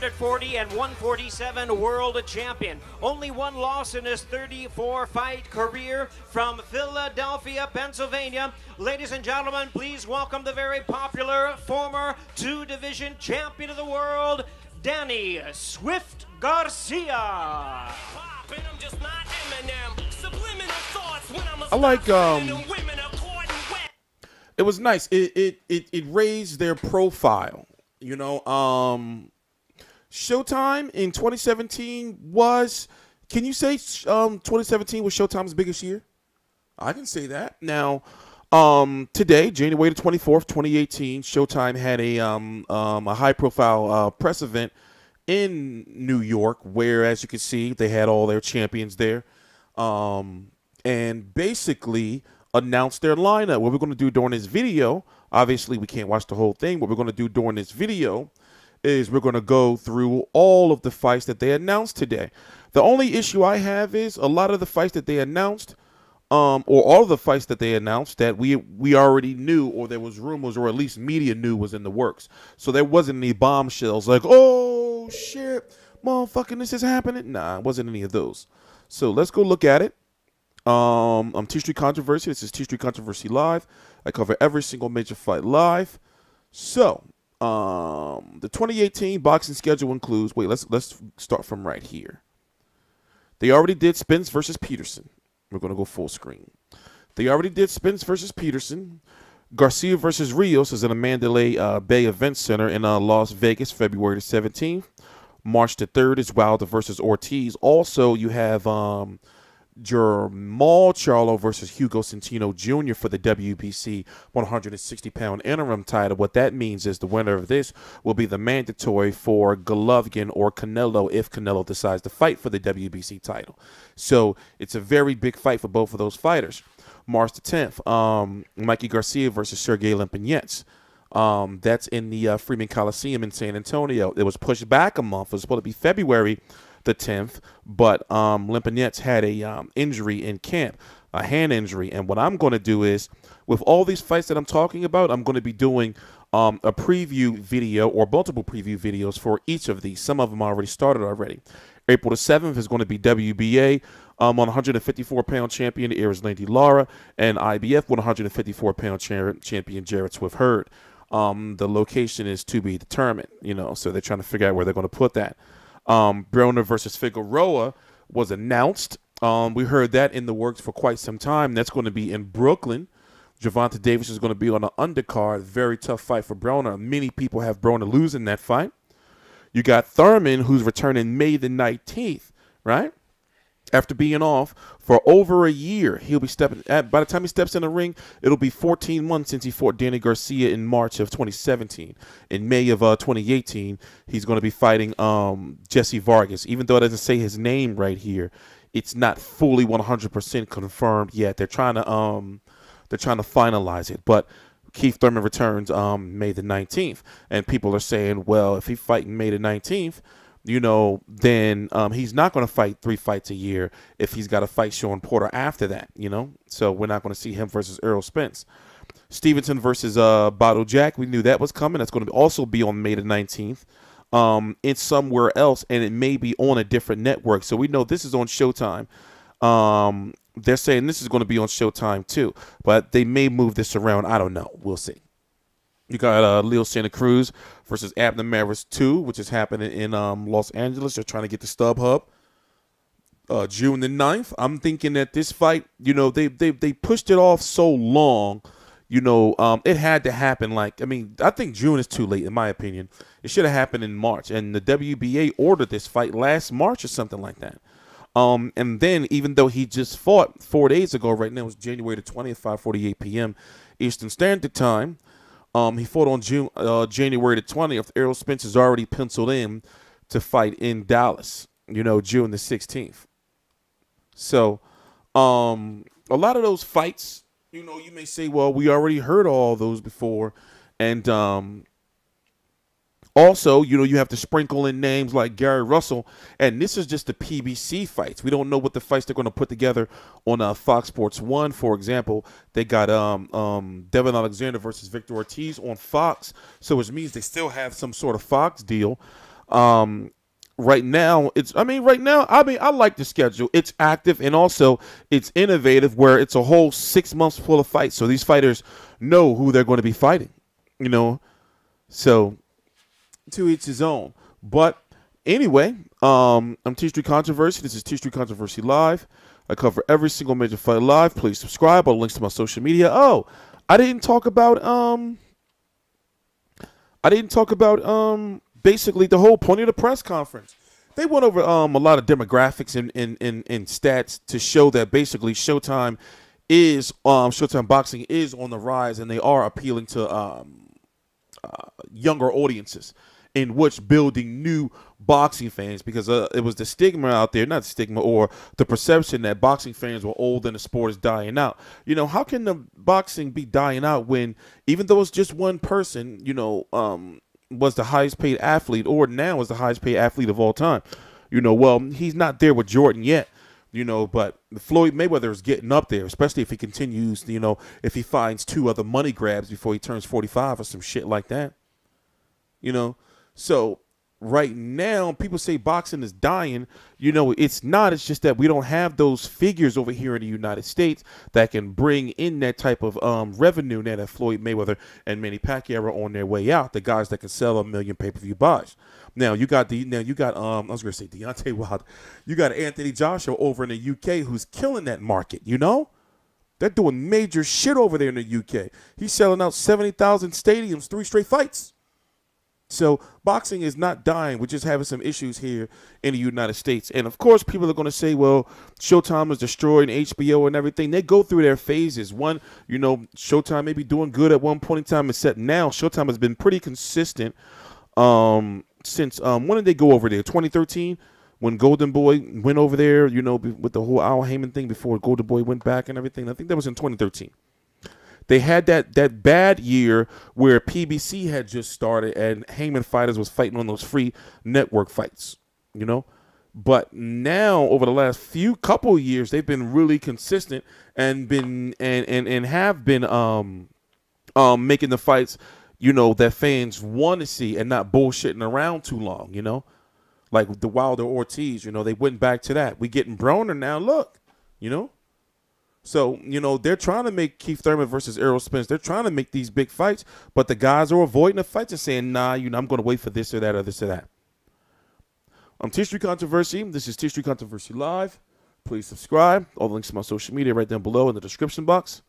140 and 147 world champion. Only one loss in his 34-fight career from Philadelphia, Pennsylvania. Ladies and gentlemen, please welcome the very popular former two-division champion of the world, Danny Swift Garcia. I like it was nice. It raised their profile. You know, Showtime in 2017 was, can you say 2017 was Showtime's biggest year? I can say that. Now, today, January the 24th, 2018, Showtime had a high-profile press event in New York where, as you can see, they had all their champions there, and basically announced their lineup. What we're going to do during this video, obviously we can't watch the whole thing, what we're going to do during this video is we're going to go through all of the fights that they announced today. The only issue I have is a lot of the fights that they announced, or all of the fights that they announced that we already knew, or there was rumors, or at least media knew was in the works. So there wasn't any bombshells like, oh shit, motherfucking this is happening. Nah, it wasn't any of those. So let's go look at it. I'm TstreeT Controversy. This is TstreeT Controversy Live. I cover every single major fight live. So, the 2018 boxing schedule includes, wait, let's start from right here. They already did Spence versus Peterson. We're going to go full screen. They already did Spence versus Peterson. Garcia versus Rios is in the Mandalay Bay Event Center in Las Vegas, February the 17th. March the 3rd is Wilder versus Ortiz. Also, you have Jamal Charlo versus Hugo Centeno Jr. for the WBC 160-pound interim title. What that means is the winner of this will be the mandatory for Golovkin or Canelo if Canelo decides to fight for the WBC title. So it's a very big fight for both of those fighters. March the 10th, Mikey Garcia versus Sergey Lempinets. That's in the Freeman Coliseum in San Antonio. It was pushed back a month. It was supposed to be February the 10th, but Lempinets had a injury in camp, a hand injury. And what I'm going to do is, with all these fights that I'm talking about, I'm going to be doing a preview video or multiple preview videos for each of these. Some of them already started already. April the 7th is going to be WBA 154-pound champion Erislandy Lara and IBF 154-pound champion Jarrett Swift Hurd. The location is to be determined, you know, so they're trying to figure out where they're going to put that. Broner versus Figueroa was announced. We heard that in the works for quite some time. That's going to be in Brooklyn. Gervonta Davis is going to be on an undercard. Very tough fight for Broner. Many people have Broner losing that fight. You got Thurman, who's returning May the 19th, right? After being off for over a year, he'll be stepping. By the time he steps in the ring, it'll be 14 months since he fought Danny Garcia in March of 2017. In May of 2018, he's going to be fighting Jesse Vargas. Even though it doesn't say his name right here, it's not fully 100% confirmed yet. They're trying to finalize it. But Keith Thurman returns May the 19th, and people are saying, well, if he's fighting May the 19th, you know, then he's not going to fight 3 fights a year if he's got a fight Sean Porter after that, you know. So we're not going to see him versus Errol Spence. Stevenson versus Bottle Jack, we knew that was coming. That's going to also be on May the 19th. It's somewhere else, and it may be on a different network. So we know this is on Showtime. They're saying this is going to be on Showtime too, but they may move this around. I don't know. We'll see. You got Leo Santa Cruz versus Abner Maris 2, which is happening in Los Angeles. They're trying to get the StubHub. June the 9th. I'm thinking that this fight, you know, they pushed it off so long, you know, it had to happen. Like, I mean, I think June is too late, in my opinion. It should have happened in March. And the WBA ordered this fight last March or something like that. And then, even though he just fought 4 days ago, right now it's January the 20th, 5:48 p.m. Eastern Standard Time. He fought on January the 20th. Errol Spence is already penciled in to fight in Dallas, you know, June the 16th. So, a lot of those fights, you know, you may say, well, we already heard all those before. And also, you know, you have to sprinkle in names like Gary Russell. And this is just the PBC fights. We don't know what the fights they're going to put together on Fox Sports 1, for example. They got Devin Alexander versus Victor Ortiz on Fox. So which means they still have some sort of Fox deal. Right now, I like the schedule. It's active and also it's innovative where it's a whole 6 months full of fights. So these fighters know who they're going to be fighting, you know. So to each his own. But anyway, I'm TstreeT Controversy. This is TstreeT Controversy Live. I cover every single major fight live. Please subscribe. All links to my social media. Oh, I didn't talk about basically the whole point of the press conference. They went over a lot of demographics and stats to show that basically Showtime boxing is on the rise, and they are appealing to younger audiences, in which building new boxing fans, because it was the stigma out there, not stigma, or the perception that boxing fans were old and the sport is dying out. You know, how can the boxing be dying out when, even though it's just one person, you know, was the highest paid athlete, or now is the highest paid athlete of all time? You know, well, he's not there with Jordan yet, you know, but Floyd Mayweather is getting up there, especially if he continues, you know, if he finds 2 other money grabs before he turns 45 or some shit like that, you know. So right now, people say boxing is dying. You know, it's not. It's just that we don't have those figures over here in the United States that can bring in that type of revenue now that Floyd Mayweather and Manny Pacquiao are on their way out. The guys that can sell 1 million pay-per-view buys. Now you got I was gonna say Deontay Wilder. You got Anthony Joshua over in the UK who's killing that market. You know, they're doing major shit over there in the UK. He's selling out 70,000 stadiums, 3 straight fights. So boxing is not dying. We're just having some issues here in the United States. And, of course, people are going to say, well, Showtime is destroying HBO and everything. They go through their phases. One, you know, Showtime may be doing good at one point in time, except now Showtime has been pretty consistent since when did they go over there? 2013, when Golden Boy went over there, you know, with the whole Al Heyman thing before Golden Boy went back and everything. I think that was in 2013. They had that bad year where PBC had just started and Heyman Fighters was fighting on those free network fights, you know. But now, over the last couple of years, they've been really consistent and have been making the fights, you know, that fans want to see and not bullshitting around too long, you know. Like the Wilder Ortiz, you know, they went back to that. We getting Broner now, look, you know. So, you know, they're trying to make Keith Thurman versus Errol Spence. They're trying to make these big fights, but the guys are avoiding the fights and saying, nah, you know, I'm going to wait for this or that or this or that. I'm TstreeT Controversy. This is TstreeT Controversy Live. Please subscribe. All the links to my social media right down below in the description box.